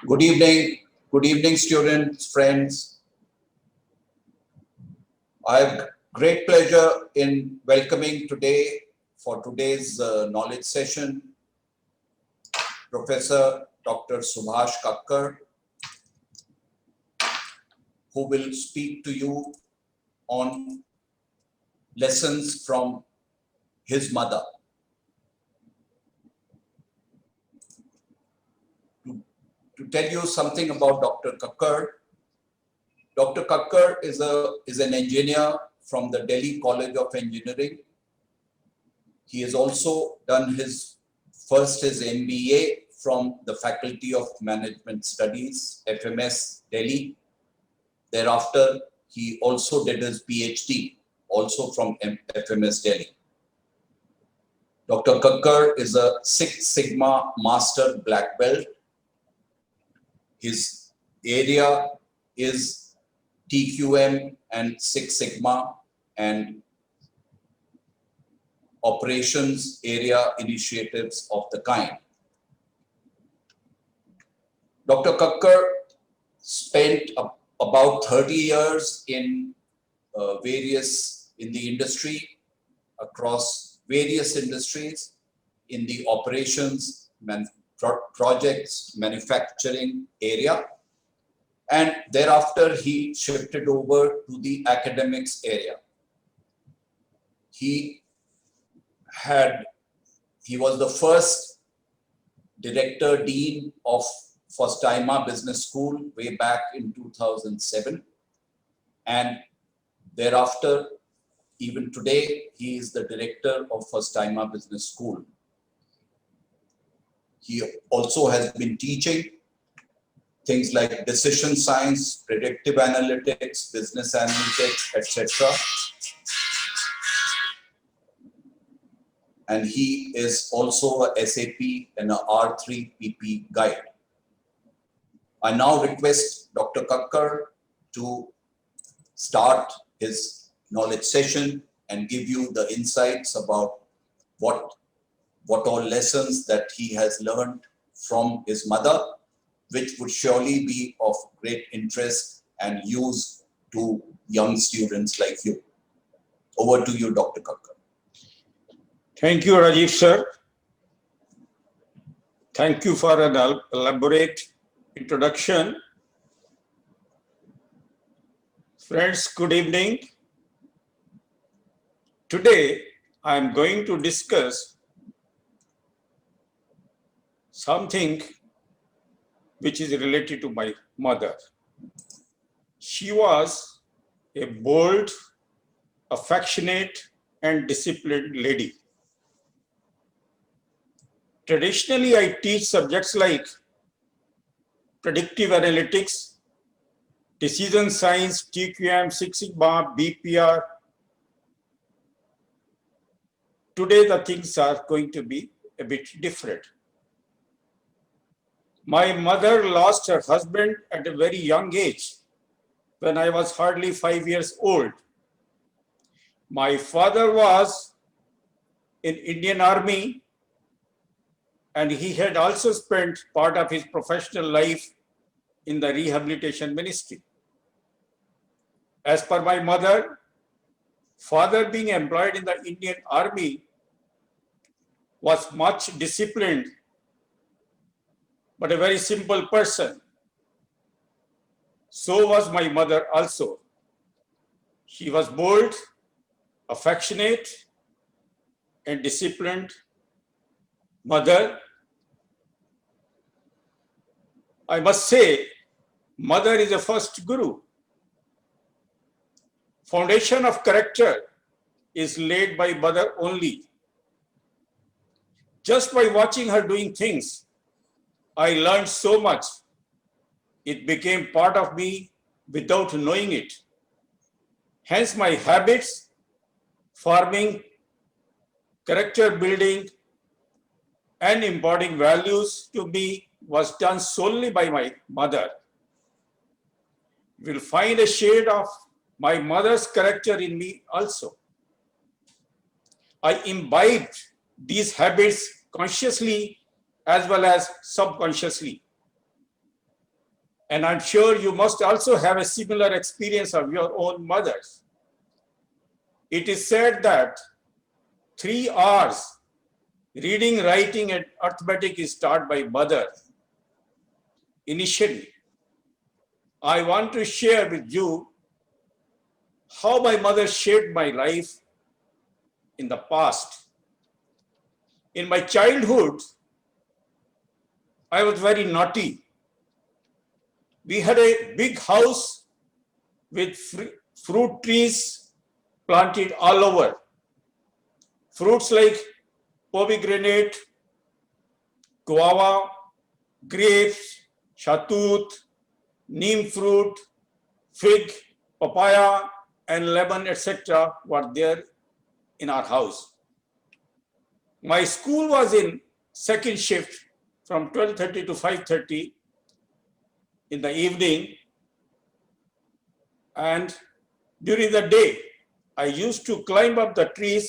Good evening, students, friends. I have great pleasure in welcoming today for today's knowledge session, Professor Dr. Subhash Kakkar, who will speak to you on lessons from his mother. To tell you something about Dr. Kakkar, Dr. Kakkar is an engineer from the Delhi College of Engineering. He has also done his MBA from the Faculty of Management Studies, FMS Delhi. Thereafter, he also did his PhD, also from FMS Delhi. Dr. Kakkar is a Six Sigma Master Black Belt. His area is TQM and Six Sigma and operations area initiatives of the kind. Dr. Kakkar spent about 30 years in the industry, across various industries, in the operations, projects, manufacturing area. And thereafter, he shifted over to the academics area. He was the first director dean of Faustima Business School way back in 2007. And thereafter, even today, he is the director of Faustima Business School. He also has been teaching things like decision science, predictive analytics, business analytics, etc. And he is also a SAP and a R3PP guide. I now request Dr. Kakkar to start his knowledge session and give you the insights about what all lessons that he has learned from his mother, which would surely be of great interest and use to young students like you. Over to you, Dr. Kakkar. Thank you, Rajiv sir. Thank you for an elaborate introduction. Friends, good evening. Today, I am going to discuss something which is related to my mother. She was a bold, affectionate, and disciplined lady. Traditionally, I teach subjects like predictive analytics, decision science, TQM, Six Sigma, BPR. Today, the things are going to be a bit different. My mother lost her husband at a very young age, when I was hardly 5 years old. My father was in Indian Army, and he had also spent part of his professional life in the rehabilitation ministry. As per my mother, father being employed in the Indian Army was much disciplined, but a very simple person. So was my mother also. She was bold, affectionate, and disciplined mother. I must say, mother is a first guru. Foundation of character is laid by mother only. Just by watching her doing things, I learned so much. It became part of me without knowing it. Hence, my habits, forming, character building, and imparting values to me was done solely by my mother. You will find a shade of my mother's character in me also. I imbibed these habits consciously as well as subconsciously. And I'm sure you must also have a similar experience of your own mothers. It is said that 3 hours reading, writing, and arithmetic is taught by mother initially. I want to share with you how my mother shaped my life in the past. In my childhood, I was very naughty. We had a big house with fruit trees planted all over. Fruits like pomegranate, guava, grapes, shatut, neem fruit, fig, papaya, and lemon, etc. were there in our house. My school was in second shift from 12:30 to 5:30 in the evening, and during the day, I used to climb up the trees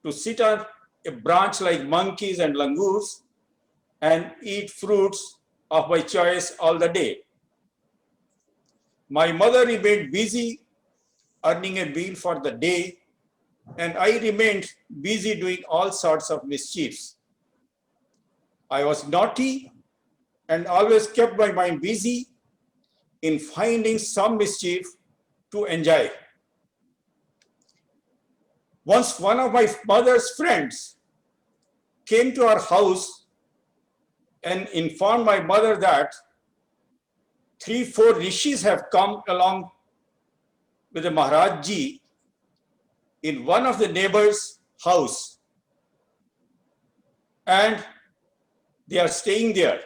to sit on a branch like monkeys and langurs and eat fruits of my choice all the day. My mother remained busy earning a meal for the day, and I remained busy doing all sorts of mischiefs. I was naughty and always kept my mind busy in finding some mischief to enjoy. Once one of my mother's friends came to our house and informed my mother that 3-4 rishis have come along with the Maharaj Ji in one of the neighbors' house, and they are staying there.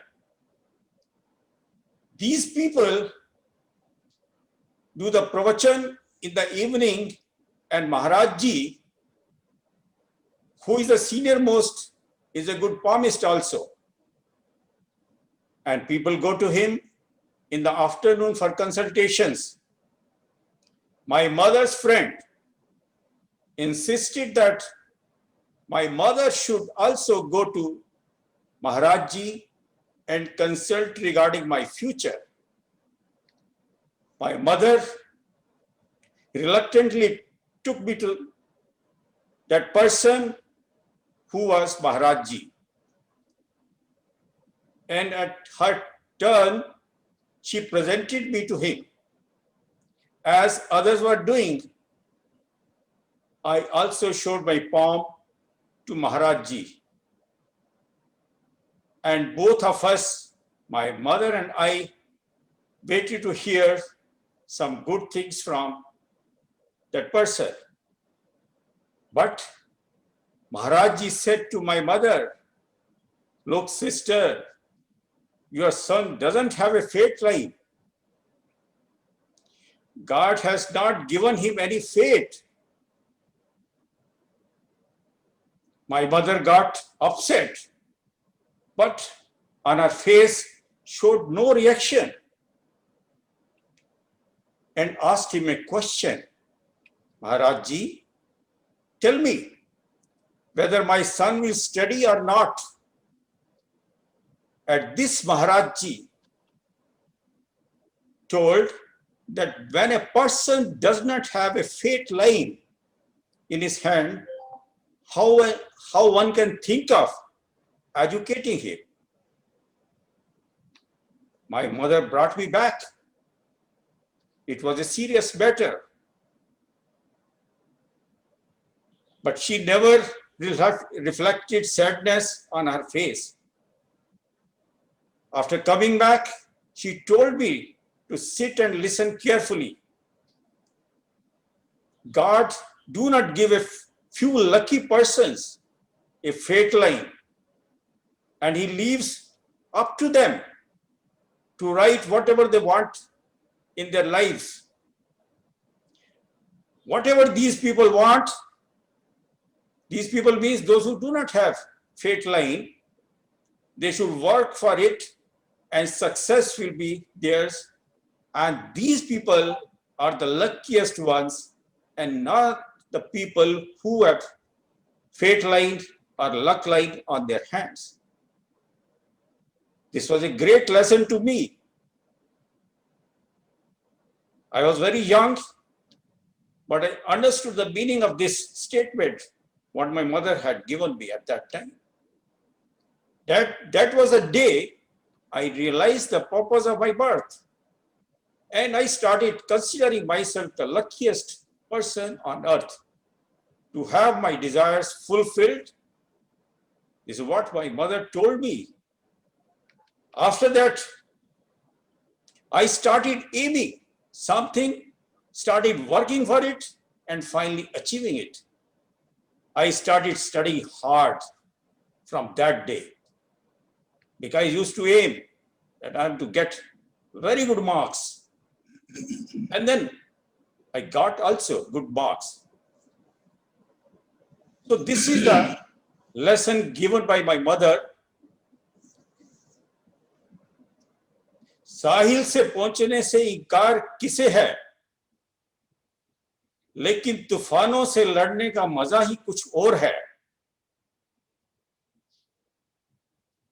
These people do the pravachan in the evening, and Maharaj Ji, who is the senior most, is a good palmist also. And people go to him in the afternoon for consultations. My mother's friend insisted that my mother should also go to Maharaj Ji and consult regarding my future. My mother reluctantly took me to that person who was Maharaj Ji. And at her turn, she presented me to him. As others were doing, I also showed my palm to Maharaj Ji. And both of us, my mother and I, waited to hear some good things from that person. But Maharaj Ji said to my mother, "Look, sister, your son doesn't have a fate line. God has not given him any fate." My mother got upset, but on her face showed no reaction, and asked him a question. "Maharaj Ji, tell me whether my son will study or not." At this, Maharaj Ji told that when a person does not have a fate line in his hand, how one can think of educating him. My mother brought me back. It was a serious matter. But she never reflected sadness on her face. After coming back, she told me to sit and listen carefully. God do not give a few lucky persons a fate line, and he leaves up to them to write whatever they want in their lives. Whatever these people want, these people means those who do not have fate line, they should work for it and success will be theirs. And these people are the luckiest ones and not the people who have fate line or luck line on their hands. This was a great lesson to me. I was very young, but I understood the meaning of this statement, what my mother had given me at that time. That was a day I realized the purpose of my birth. And I started considering myself the luckiest person on earth to have my desires fulfilled. This is what my mother told me. After that, I started aiming something, started working for it, and finally achieving it. I started studying hard from that day because I used to aim that I am to get very good marks. And then I got also good marks. So this is the lesson given by my mother. साहिल से पहुंचने से इनकार किसे है, लेकिन तूफानों से लड़ने का मजा ही कुछ और है।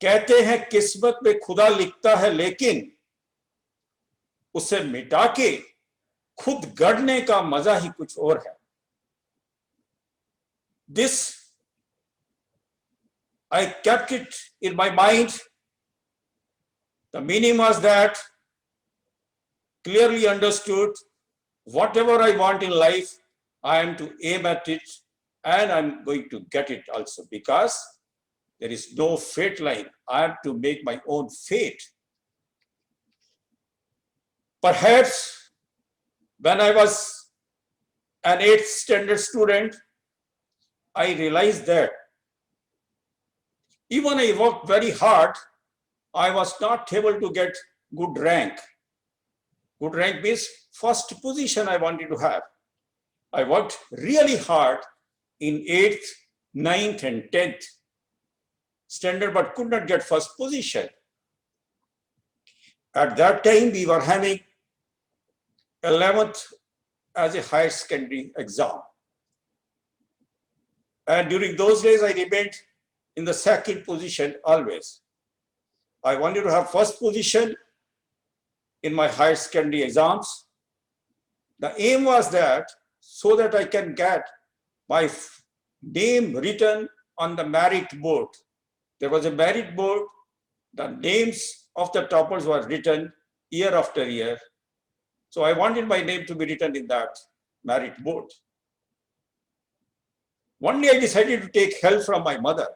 कहते हैं किस्मत में खुदा लिखता है, लेकिन उसे मिटा के खुद गढ़ने का मजा ही कुछ और है। This I kept it in my mind. The meaning was that clearly understood, whatever I want in life, I am to aim at it and I'm going to get it also, because there is no fate line. I have to make my own fate. Perhaps when I was an 8th standard student, I realized that even I worked very hard, I was not able to get good rank. Good rank means first position I wanted to have. I worked really hard in 8th, 9th and 10th standard, but could not get first position. At that time, we were having 11th as a higher secondary exam. And during those days, I remained in the second position always. I wanted to have first position in my higher secondary exams. The aim was that so that I can get my name written on the merit board. There was a merit board. The names of the toppers were written year after year. So I wanted my name to be written in that merit board. One day I decided to take help from my mother.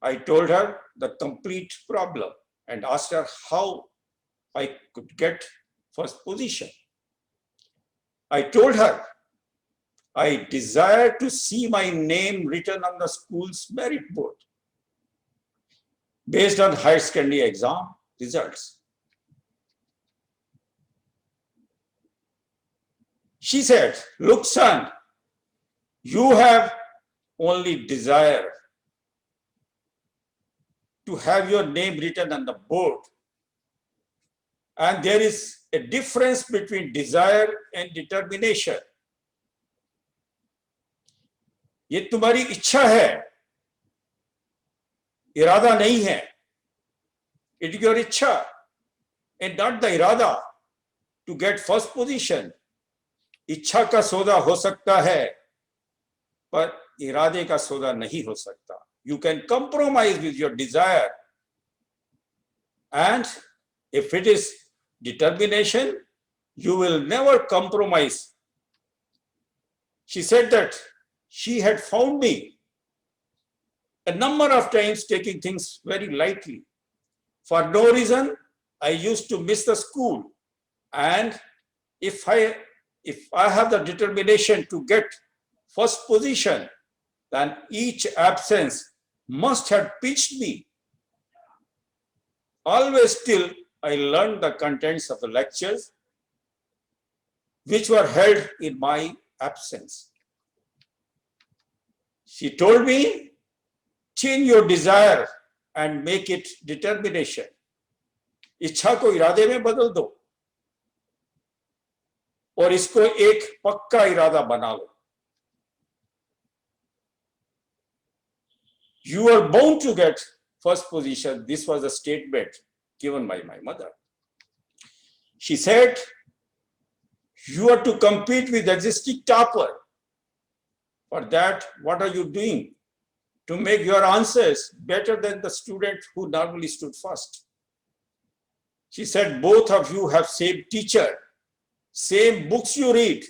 I told her the complete problem and asked her how I could get first position. I told her I desire to see my name written on the school's merit board based on higher secondary exam results. She said, "Look, son, you have only desire to have your name written on the board. And there is a difference between desire and determination. ये तुम्हारी इच्छा है, इरादा नहीं है. It is your इच्छा and not the irada to get first position. इच्छा का सौदा हो सकता है, पर इरादे का सौदा नहीं हो सकता. You can compromise with your desire, and if it is determination, you will never compromise. She said that she had found me a number of times taking things very lightly. For no reason, I used to miss the school, and if I have the determination to get first position, then each absence must have pitched me. Always till I learned the contents of the lectures which were held in my absence. She told me, change your desire and make it determination. इच्छा को इरादे में बदल दो और इसको एक पक्का इरादा बना लो. You are bound to get first position. This was a statement given by my mother. She said, You are to compete with existing topper. For that, what are you doing to make your answers better than the student who normally stood first? She said, both of you have same teacher, same books you read.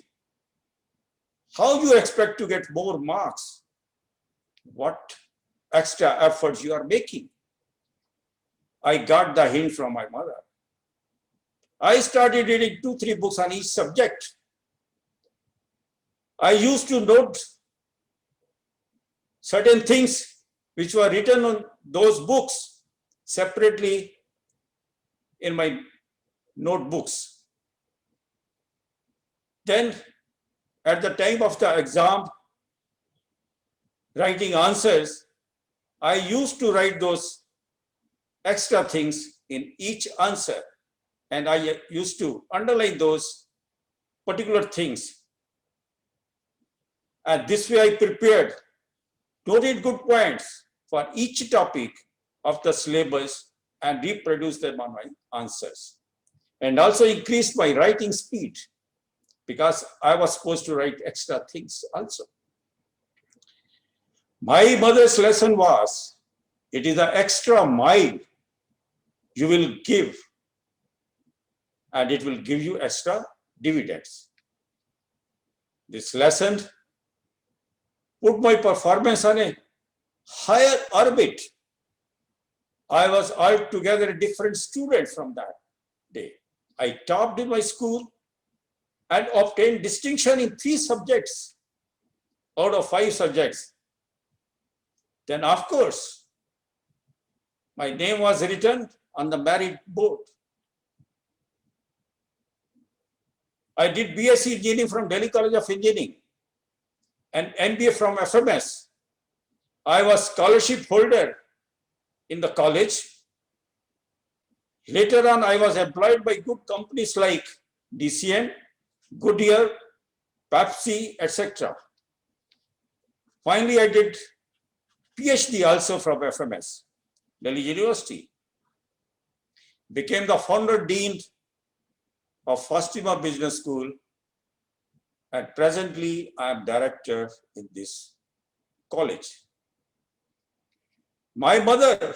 How you expect to get more marks? What extra efforts you are making? I got the hint from my mother. I started reading 2-3 books on each subject. I used to note certain things which were written on those books separately in my notebooks. Then at the time of the exam, writing answers, I used to write those extra things in each answer, and I used to underline those particular things. And this way I prepared, noted good points for each topic of the syllabus and reproduced them on my answers. And also increased my writing speed because I was supposed to write extra things also. My mother's lesson was, it is an extra mile you will give and it will give you extra dividends. This lesson put my performance on a higher orbit. I was altogether a different student from that day. I topped in my school and obtained distinction in 3 subjects out of 5 subjects. Then, of course, my name was written on the merit board. I did BSc Engineering from Delhi College of Engineering and MBA from FMS. I was scholarship holder in the college. Later on, I was employed by good companies like DCM, Goodyear, Pepsi, etc. Finally, I did PhD also from FMS, Delhi University. Became the founder dean of Fatima Business School, and presently I am director in this college. My mother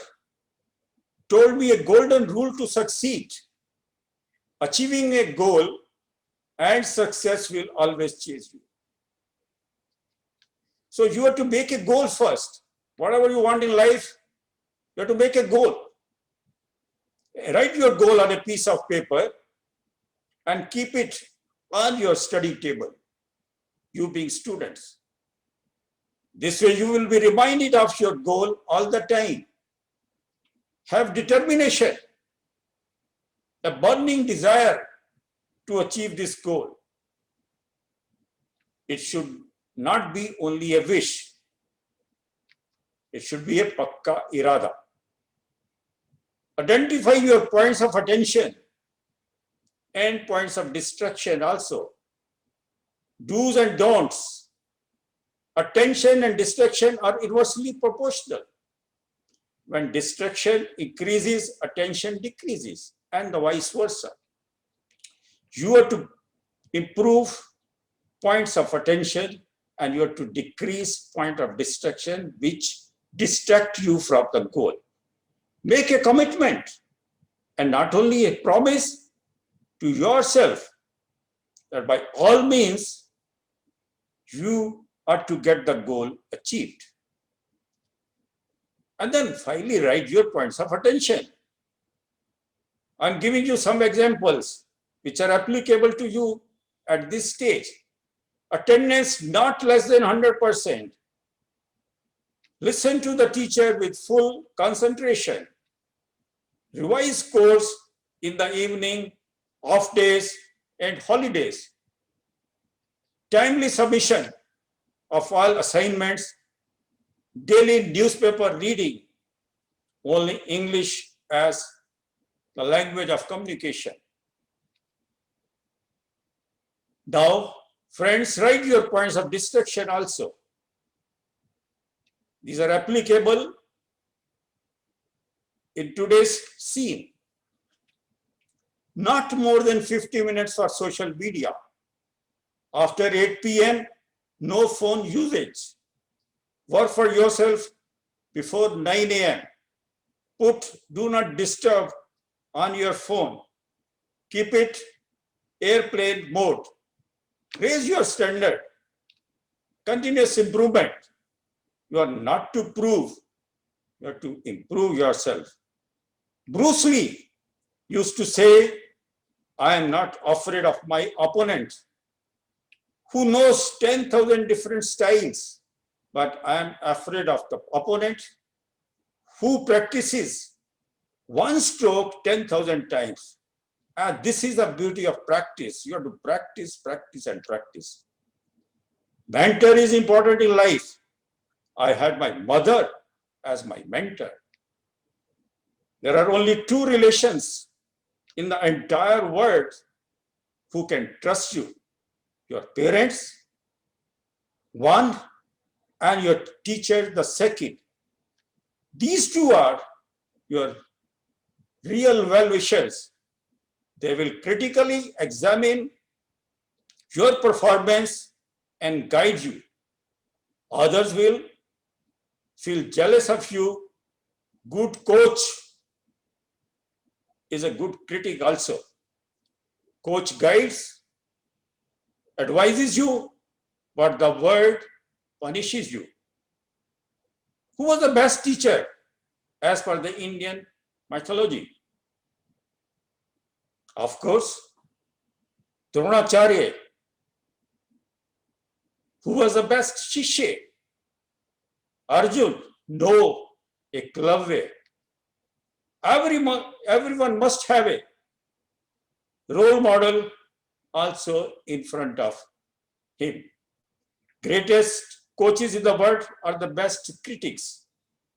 told me a golden rule to succeed. Achieving a goal and success will always chase you. So you have to make a goal first. Whatever you want in life, you have to make a goal. Write your goal on a piece of paper and keep it on your study table, you being students. This way you will be reminded of your goal all the time. Have determination, a burning desire to achieve this goal. It should not be only a wish. It should be a pakka irada. Identify your points of attention and points of distraction also. Do's and don'ts. Attention and distraction are inversely proportional. When distraction increases, attention decreases, and the vice versa. You have to improve points of attention and you have to decrease point of distraction which distract you from the goal. Make a commitment and not only a promise to yourself that by all means you are to get the goal achieved. And then finally write your points of attention. I'm giving you some examples which are applicable to you at this stage. Attendance not less than 100%. Listen to the teacher with full concentration. Revise course in the evening, off days, and holidays. Timely submission of all assignments. Daily newspaper reading. Only English as the language of communication. Now, friends, write your points of distraction also. These are applicable in today's scene. Not more than 50 minutes for social media. After 8 p.m., no phone usage. Work for yourself before 9 a.m. Put do not disturb on your phone. Keep it airplane mode. Raise your standard. Continuous improvement. You are not to prove, you have to improve yourself. Bruce Lee used to say, I am not afraid of my opponent who knows 10,000 different styles, but I am afraid of the opponent who practices one stroke 10,000 times. And this is the beauty of practice. You have to practice, practice, and practice. Mentor is important in life. I had my mother as my mentor. There are only two relations in the entire world who can trust you. Your parents, one, and your teacher, the second. These two are your real well-wishers. They will critically examine your performance and guide you. Others will feel jealous of you. Good coach is a good critic also. Coach guides, advises you, but the world punishes you. Who was the best teacher as per the Indian mythology? Of course, Dronacharya. Who was the best Shishya? Arjun? No, Eklavya. Everyone must have a role model also in front of him. Greatest coaches in the world are the best critics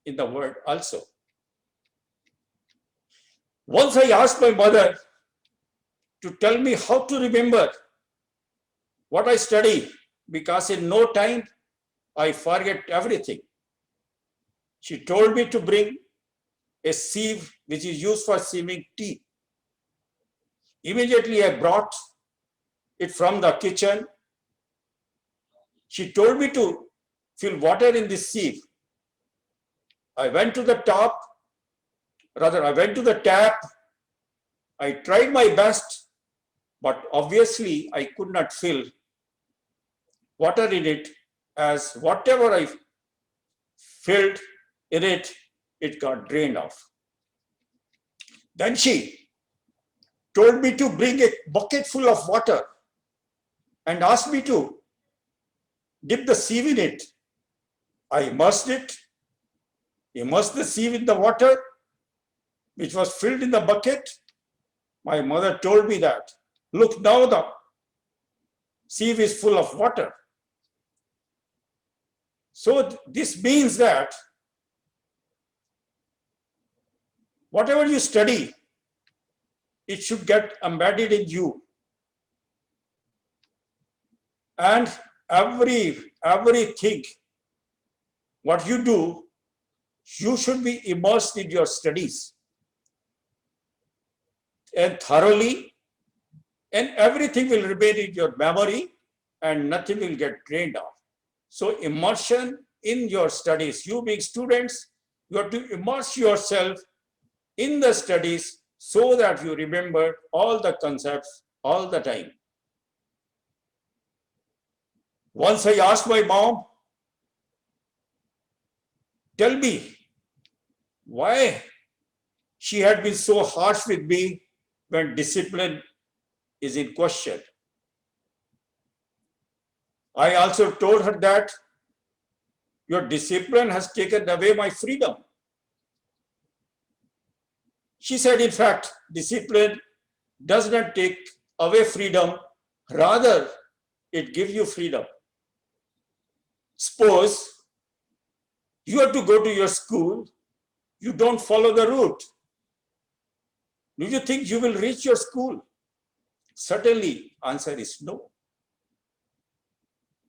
in the world also. Once I asked my mother to tell me how to remember what I study, because in no time I forget everything. She told me to bring a sieve which is used for sieving tea. Immediately I brought it from the kitchen. She told me to fill water in this sieve. I went to the tap. I tried my best, but obviously I could not fill water in it, as whatever I filled in it, it got drained off. Then she told me to bring a bucket full of water and asked me to dip the sieve in it. I immersed the sieve in the water, which was filled in the bucket. My mother told me that, look, now the sieve is full of water. So this means that whatever you study, it should get embedded in you. And everything, what you do, you should be immersed in your studies and thoroughly, and everything will remain in your memory and nothing will get drained off. So immersion in your studies, you being students, you have to immerse yourself in the studies so that you remember all the concepts all the time. Once I asked my mom, tell me why she had been so harsh with me when discipline is in question. I also told her that your discipline has taken away my freedom. She said, in fact, discipline does not take away freedom, rather it gives you freedom. Suppose you have to go to your school, you don't follow the route. Do you think you will reach your school? Certainly, answer is no.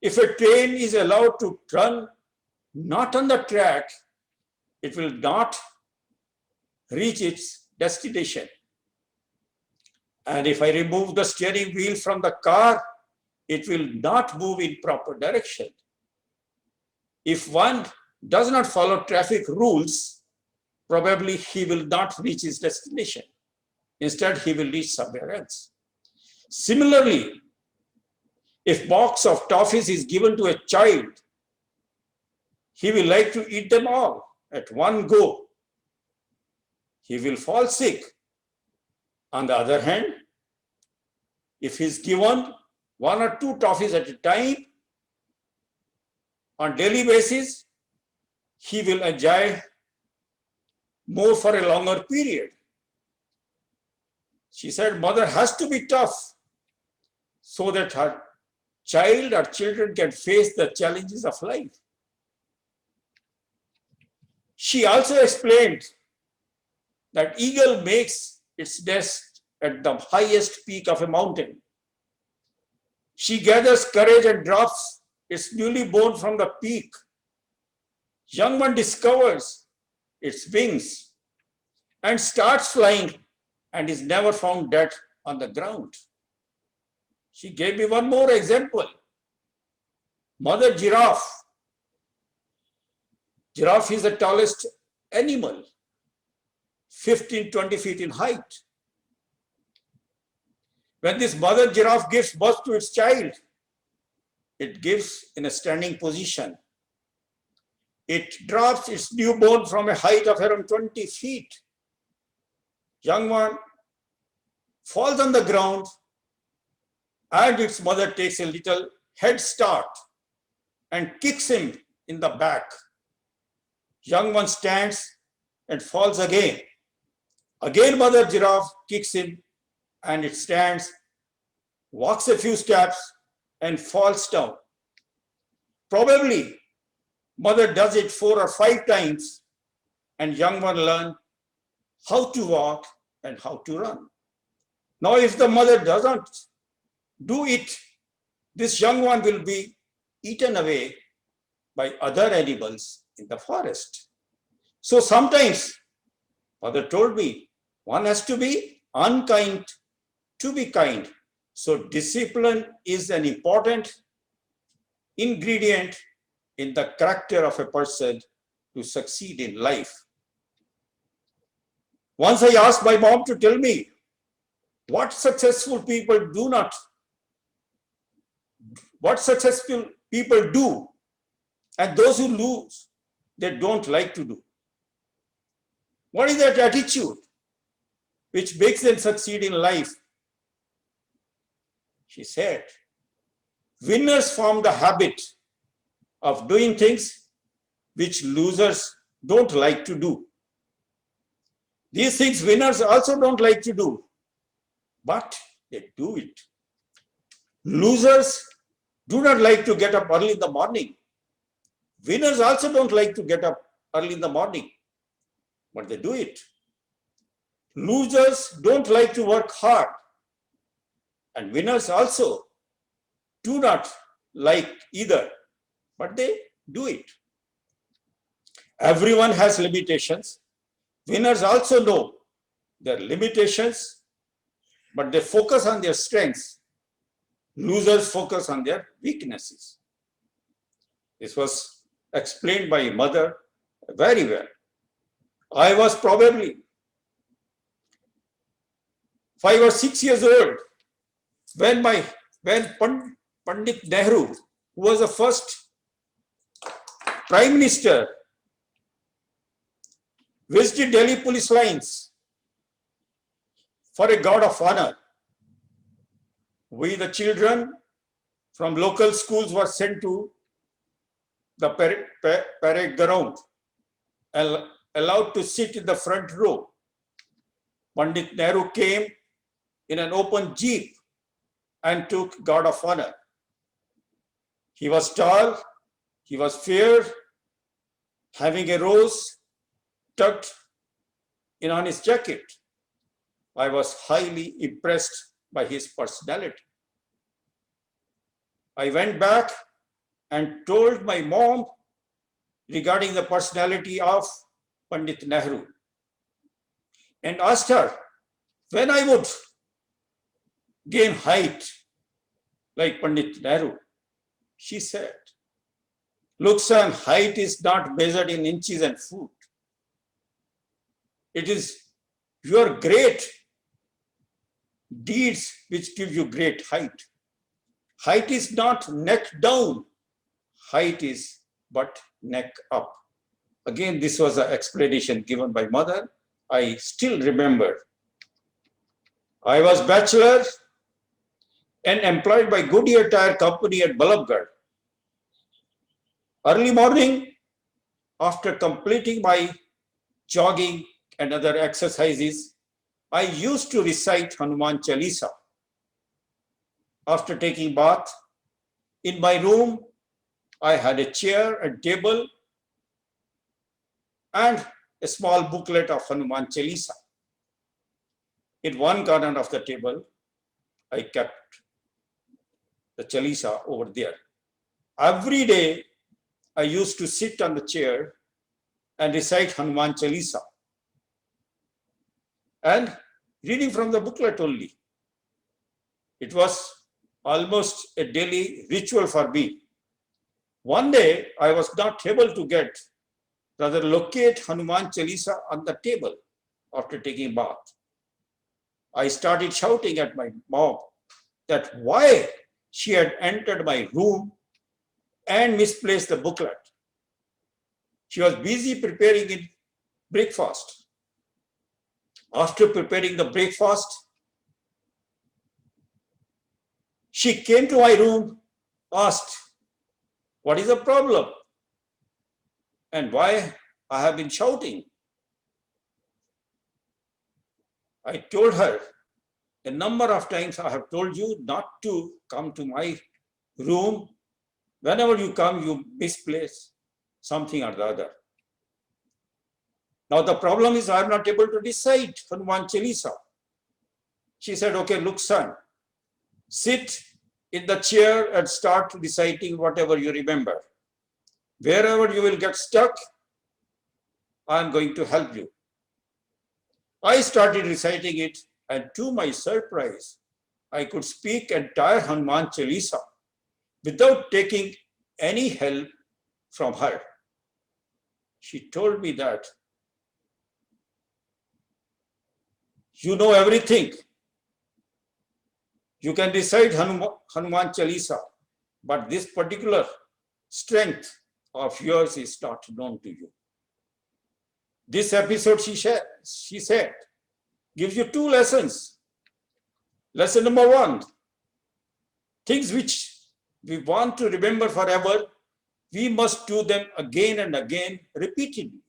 If a train is allowed to run not on the track, it will not reach its destination. And if I remove the steering wheel from the car, it will not move in proper direction. If one does not follow traffic rules, probably he will not reach his destination. Instead, he will reach somewhere else. Similarly, if box of toffees is given to a child, he will like to eat them all at one go. He will fall sick. On the other hand, if he is given 1 or 2 toffees at a time on daily basis, he will enjoy more for a longer period. She said, mother has to be tough so that her child or children can face the challenges of life. She also explained that eagle makes its nest at the highest peak of a mountain. She gathers courage and drops its newly born from the peak. Young one discovers its wings and starts flying and is never found dead on the ground. She gave me one more example. Mother giraffe. Giraffe is the tallest animal, 15-20 feet in height. When this mother giraffe gives birth to its child, it gives in a standing position. It drops its newborn from a height of around 20 feet. Young one falls on the ground and its mother takes a little head start and kicks him in the back. Young one stands and falls again. Again, mother giraffe kicks him and it stands, walks a few steps and falls down. Probably, mother does it 4 or 5 times and young one learns how to walk and how to run. Now, if the mother doesn't do it, this young one will be eaten away by other animals in the forest. So sometimes, mother told me, one has to be unkind to be kind. So discipline is an important ingredient in the character of a person to succeed in life. Once I asked my mom to tell me what successful people do, and those who lose, they don't like to do. What is that attitude which makes them succeed in life? She said, winners form the habit of doing things which losers don't like to do. These things winners also don't like to do, but they do it. Losers do not like to get up early in the morning. Winners also don't like to get up early in the morning, but they do it. Losers don't like to work hard, and winners also do not like either, but they do it. Everyone has limitations. Winners also know their limitations, but they focus on their strengths. Losers focus on their weaknesses. This was explained by mother very well. I was probably 5 or 6 years old when Pandit Nehru, who was the first Prime Minister, visited Delhi police lines for a guard of honor. We, the children from local schools, were sent to the parade ground and allowed to sit in the front row. Pandit Nehru came in an open jeep and took guard of honor. He was tall, he was fair, having a rose tucked in on his jacket. I was highly impressed by his personality. I went back and told my mom regarding the personality of Pandit Nehru and asked her when I would gain height like Pandit Nehru. She said, look, son, height is not measured in inches and foot. It is your great deeds which give you great height. Height is not neck down. Height is but neck up. Again, this was an explanation given by mother. I still remember. I was bachelor and employed by Goodyear Tire Company at Balabgarh. Early morning, after completing my jogging and other exercises, I used to recite Hanuman Chalisa. After taking bath, in my room, I had a chair and table and a small booklet of Hanuman Chalisa. In one corner of the table, I kept the Chalisa over there. Every day, I used to sit on the chair and recite Hanuman Chalisa and reading from the booklet only. It was almost a daily ritual for me. One day, I was not able to locate Hanuman Chalisa on the table after taking bath. I started shouting at my mom that why she had entered my room and misplaced the booklet. She was busy preparing breakfast. After preparing the breakfast, she came to my room, asked, what is the problem? And why I have been shouting? I told her, a number of times I have told you not to come to my room. Whenever you come, you misplace something or the other. Now the problem is I am not able to recite Hanuman Chalisa. She said, okay, look, son, sit in the chair and start reciting whatever you remember. Wherever you will get stuck, I am going to help you. I started reciting it, and to my surprise, I could speak entire Hanuman Chalisa without taking any help from her. She told me that you know everything. You can recite Hanuman Chalisa, but this particular strength of yours is not known to you. This episode, she said, gives you two lessons. Lesson number one, things which we want to remember forever, we must do them again and again, repeatedly.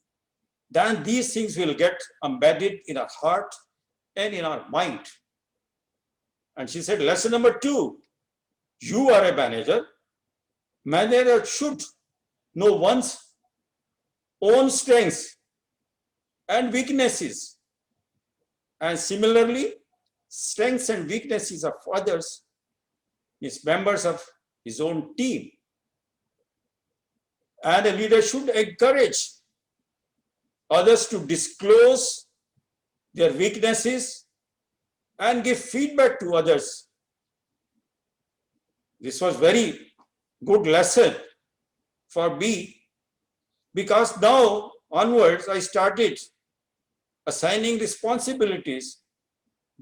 Then these things will get embedded in our heart and in our mind. And she said, lesson number two, you are a manager. Manager should know one's own strengths and weaknesses. And similarly, strengths and weaknesses of others is members of his own team. And a leader should encourage others to disclose their weaknesses and give feedback to others. This was very good lesson for me, because now onwards I started assigning responsibilities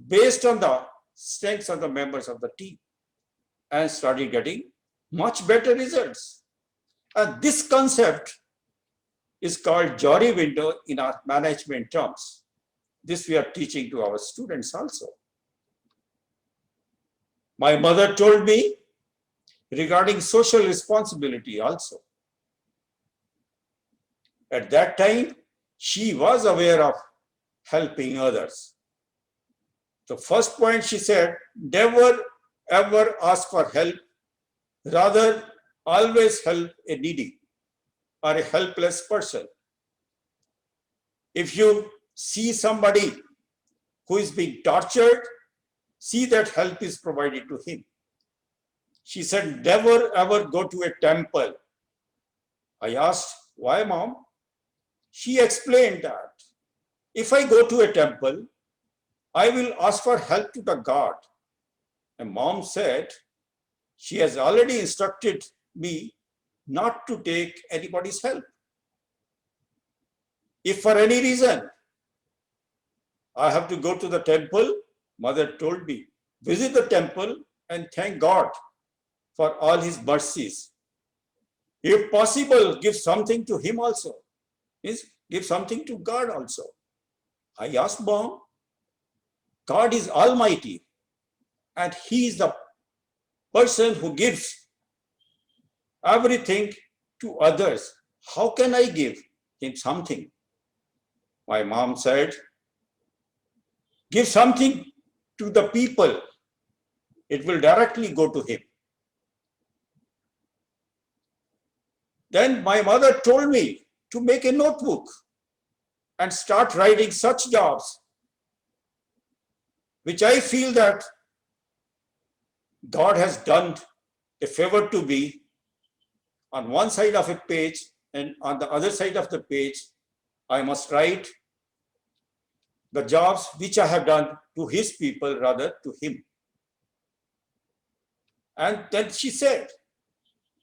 based on the strengths of the members of the team and started getting much better results. And this concept is called Jory window in our management terms. This we are teaching to our students also. My mother told me regarding social responsibility also. At that time, she was aware of helping others. The first point she said, never ever ask for help, rather always help a needy or a helpless person. If you see somebody who is being tortured, see that help is provided to him. She said, never ever go to a temple. I asked, why, mom? She explained that if I go to a temple, I will ask for help to the God. And mom said, She has already instructed me not to take anybody's help. If for any reason I have to go to the temple, mother told me, visit the temple and thank God for all his mercies. If possible, give something to him also. Means give something to God also. I asked Mom, God is almighty and he is the person who gives everything to others. How can I give him something? My mom said, give something to the people. It will directly go to him. Then my mother told me to make a notebook and start writing such jobs which I feel that God has done a favor to me. On one side of a page and on the other side of the page, I must write the jobs which I have done to his people, rather to him. And then she said,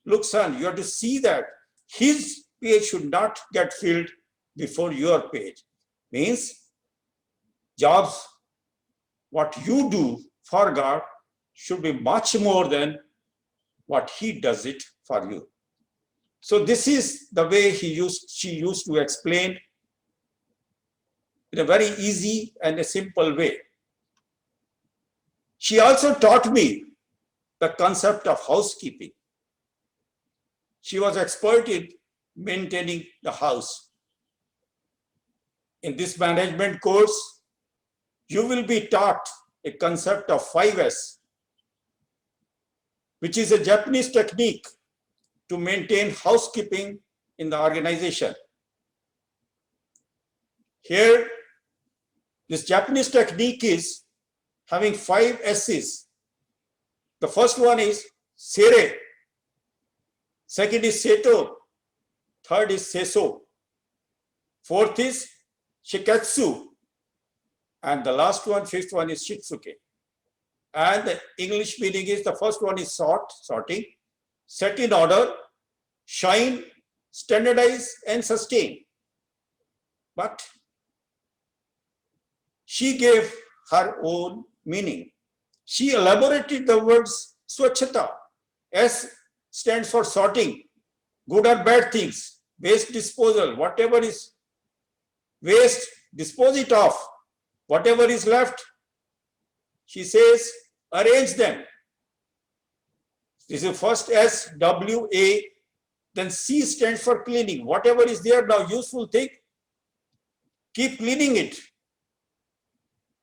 look, son, you have to see that his page should not get filled before your page. Means jobs, what you do for God should be much more than what he does it for you. So this is the way she used to explain in a very easy and a simple way. She also taught me the concept of housekeeping. She was expert in maintaining the house. In this management course, you will be taught a concept of 5S, which is a Japanese technique to maintain housekeeping in the organization. Here, this Japanese technique is having 5 S's. The first one is sere, second is seto, third is seso, fourth is shiketsu, and the last one, fifth one is shitsuke. And the English meaning is the first one is sorting, set in order, shine, standardize, and sustain. But she gave her own meaning. She elaborated the words swachhata. S stands for sorting, good or bad things, waste disposal, whatever is waste, dispose it off. Whatever is left, she says, arrange them. This is first S, W, A, then C stands for cleaning. Whatever is there now, useful thing, keep cleaning it.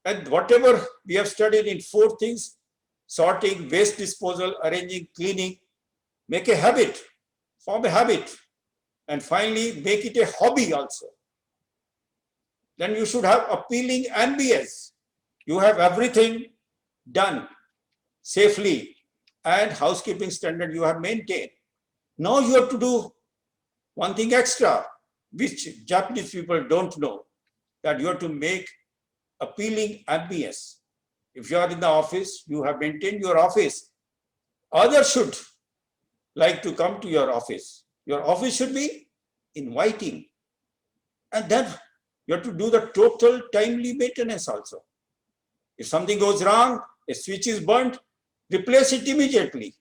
And whatever we have studied in 4 things, sorting, waste disposal, arranging, cleaning, make a habit, form a habit. And finally, make it a hobby also. Then you should have appealing ambience. You have everything done safely and housekeeping standard you have maintained. Now you have to do one thing extra, which Japanese people don't know, that you have to make appealing ambience. If you are in the office, you have maintained your office. Others should like to come to your office. Your office should be inviting. And then you have to do the total timely maintenance also. If something goes wrong, a switch is burnt, replace it immediately.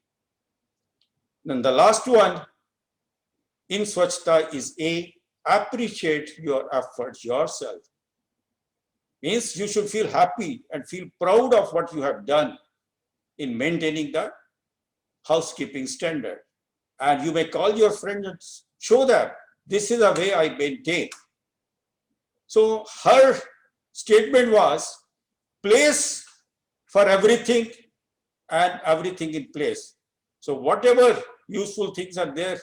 Then the last one in Swachhta is A, appreciate your efforts yourself. Means you should feel happy and feel proud of what you have done in maintaining the housekeeping standard. And you may call your friend and show that this is the way I maintain. So her statement was place for everything and everything in place. So whatever useful things are there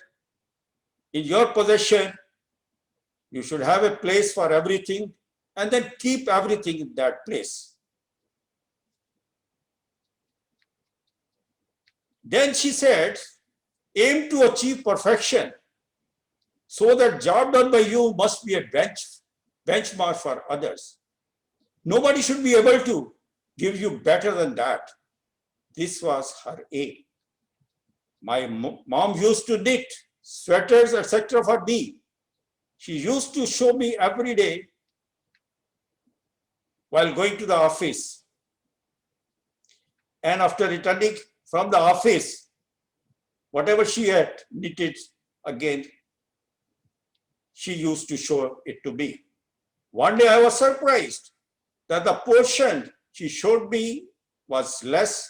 in your possession, you should have a place for everything and then keep everything in that place. Then she said, aim to achieve perfection so that job done by you must be a benchmark for others. Nobody should be able to give you better than that. This was her aim. My mom used to knit sweaters, etc. for me. She used to show me every day while going to the office. And after returning from the office, whatever she had knitted again, she used to show it to me. One day I was surprised that the portion she showed me was less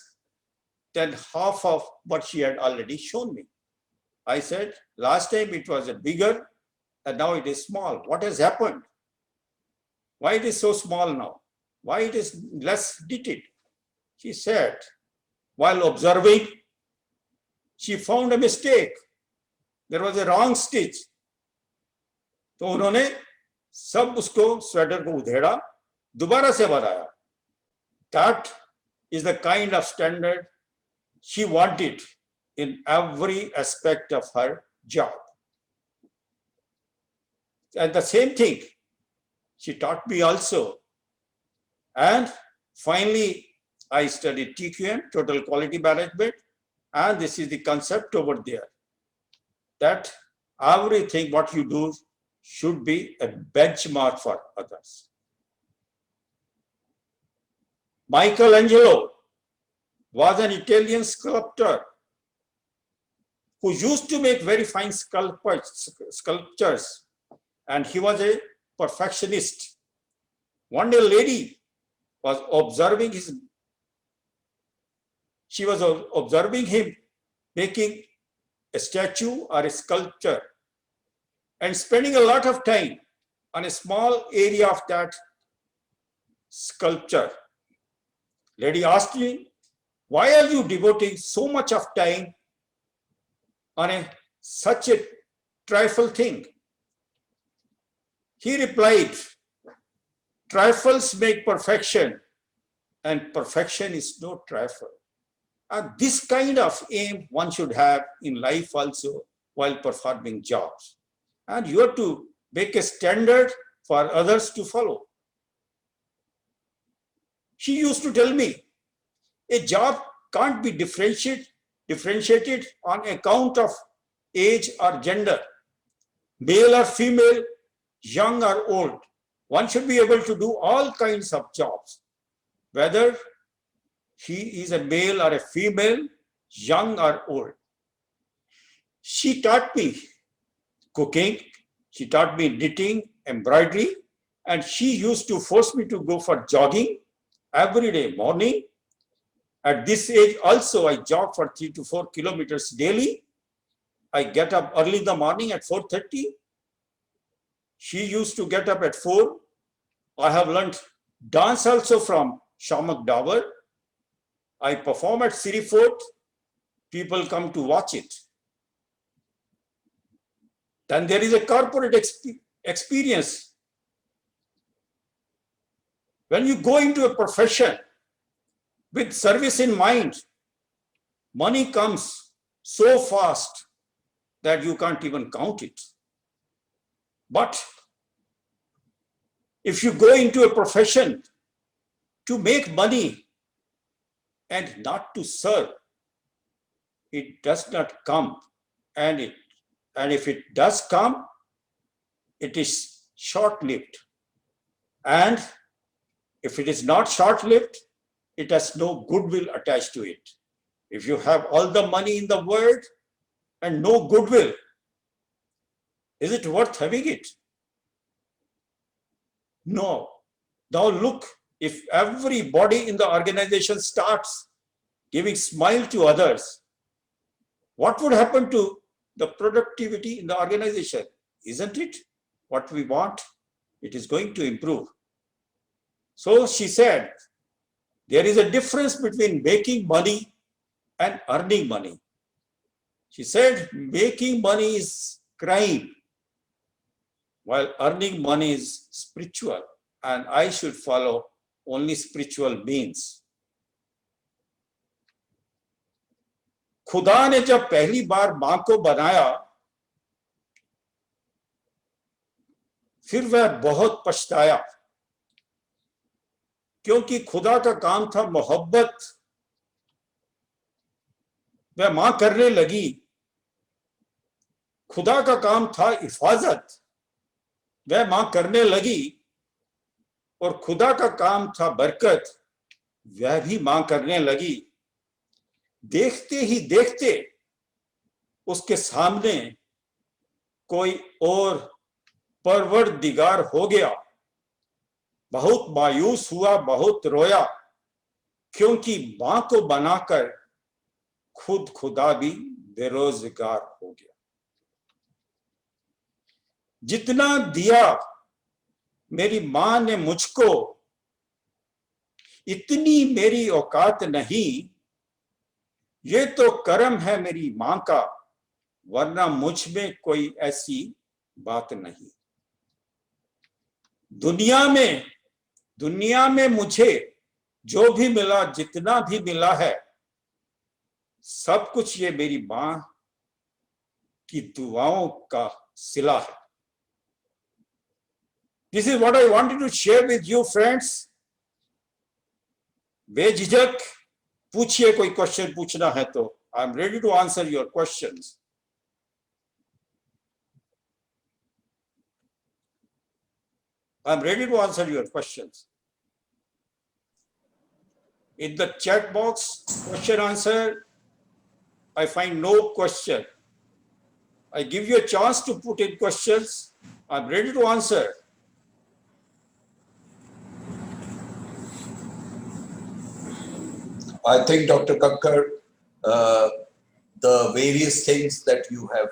than half of what she had already shown me. I said, last time it was a bigger and now it is small. What has happened? Why it is so small now? Why it is less knitted? She said, while observing, she found a mistake. There was a wrong stitch. तो उन्होंने सब उसको sweater को उधेड़ा, दोबारा से बनाया. That is the kind of standard she wanted in every aspect of her job. And the same thing she taught me also. And finally, I studied TQM, Total Quality Management, and this is the concept over there, that everything what you do should be a benchmark for others. Michelangelo was an Italian sculptor who used to make very fine sculptures, and he was a perfectionist. One day a lady was observing him making a statue or a sculpture and spending a lot of time on a small area of that sculpture. Lady asked him, why are you devoting so much of time on such a trifle thing? He replied, trifles make perfection, and perfection is no trifle. And this kind of aim one should have in life also while performing jobs. And you have to make a standard for others to follow. She used to tell me, a job can't be differentiated on account of age or gender, male or female, young or old. One should be able to do all kinds of jobs, whether he is a male or a female, young or old. She taught me cooking, she taught me knitting, embroidery, and she used to force me to go for jogging every day morning. At this age also, I jog for 3 to 4 kilometers daily. I get up early in the morning at 4:30. She used to get up at 4. I have learned dance also from Shamak Davar. I perform at Siri Fort. People come to watch it. Then there is a corporate experience. When you go into a profession with service in mind, money comes so fast that you can't even count it. But if you go into a profession to make money and not to serve, it does not come. And if it does come, it is short-lived. And if it is not short-lived, it has no goodwill attached to it. If you have all the money in the world and no goodwill, is it worth having it? No. Now look, if everybody in the organization starts giving smile to others, what would happen to the productivity in the organization? Isn't it what we want? It is going to improve. So she said, there is a difference between making money and earning money. She said, making money is crime, while earning money is spiritual, and I should follow only spiritual means. खुदा ने जब पहली बार मां को बनाया, फिर वह बहुत पछताया, क्योंकि खुदा का काम था मोहब्बत वह मां करने लगी। खुदा का काम था हिफाजत, वह मां करने लगी। और खुदा का काम था बरकत, वह भी मां करने लगी। देखते ही देखते उसके सामने कोई और परवरदिगार हो गया। बहुत मायूस हुआ, बहुत रोया, क्योंकि मां को बनाकर खुद खुदा भी बेरोजगार हो गया। जितना दिया मेरी मां ने मुझको, इतनी मेरी औकात नहीं। ये तो कर्म है मेरी मां का, वरना मुझ में कोई ऐसी बात नहीं। दुनिया में मुझे जो भी मिला, जितना भी मिला है, सब कुछ ये मेरी मां की दुआओं का सिला है। This is what I wanted to share with you friends. बेझिझक पूछिए, कोई क्वेश्चन पूछना है तो I am ready to answer your questions. I am ready to answer your questions. In the chat box, question answer, I find no question. I give you a chance to put in questions. I'm ready to answer. I think, Dr. Kakkar, the various things that you have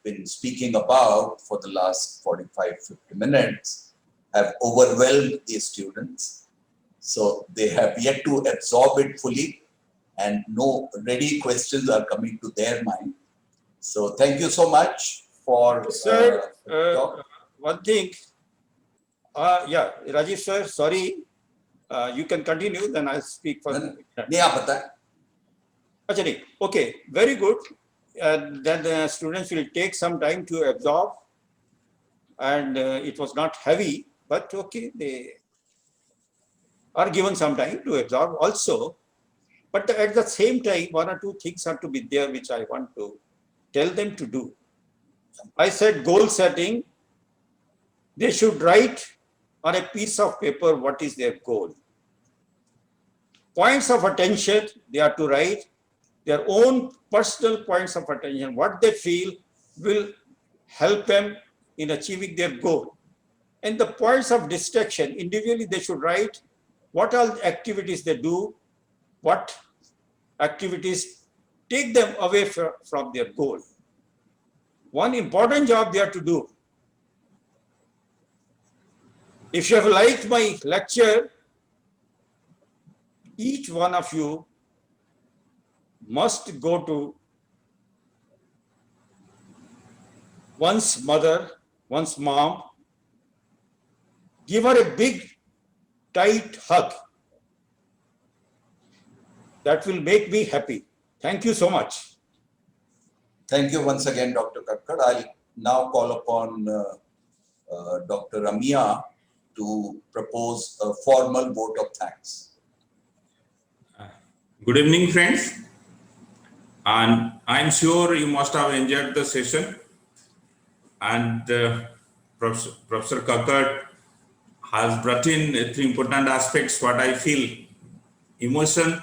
been speaking about for the last 45-50 minutes have overwhelmed the students. So they have yet to absorb it fully, and no ready questions are coming to their mind. So thank you so much for Sir, talk. one thing. Yeah, Rajiv sir, sorry. You can continue, then I'll speak for. नहीं आप बताएं. अच्छा नहीं, okay, very good. Then the students will take some time to absorb, and it was not heavy, but okay, they are given some time to absorb also. But at the same time, one or two things have to be there which I want to tell them to do. I said goal setting. They should write on a piece of paper what is their goal. Points of attention, they are to write their own personal points of attention, what they feel will help them in achieving their goal. And the points of distraction, individually they should write what all activities they do, what activities take them away from their goal. One important job they have to do. If you have liked my lecture, each one of you must go to one's mother, one's mom, give her a big, tight hug. That will make me happy. Thank you so much. Thank you once again, Dr. Kakkar. I'll now call upon Dr. Ramia to propose a formal vote of thanks. Good evening, friends. And I'm sure you must have enjoyed the session. And Professor Kakkar has brought in three important aspects, what I feel: emotion,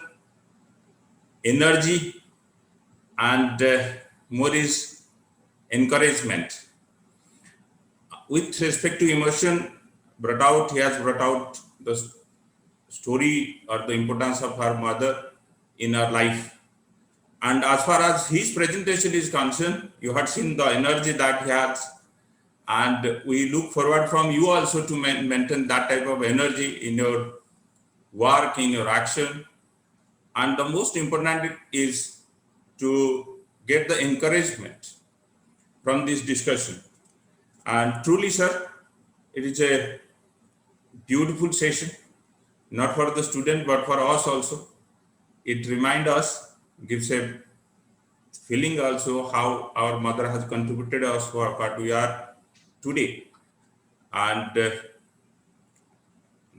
energy, and more is encouragement. With respect to emotion, he has brought out the story or the importance of her mother in her life. And as far as his presentation is concerned, you had seen the energy that he has, and we look forward from you also to maintain that type of energy in your work, in your action. And the most important is to get the encouragement from this discussion. And truly, sir, it is a beautiful session, not for the student, but for us also. It reminds us, gives a feeling also how our mother has contributed us for what we are today. And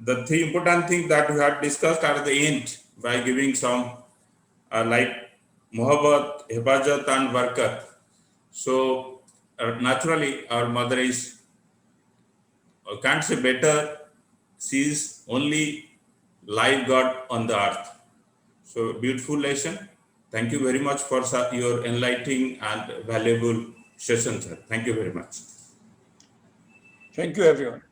the three important things that we had discussed at the end by giving some like Mohabbat, Hifazat and Barakat. So naturally our mother is, can't say better, she is only live God on the earth. So beautiful lesson. Thank you very much for your enlightening and valuable session, sir. Thank you very much. Thank you, everyone.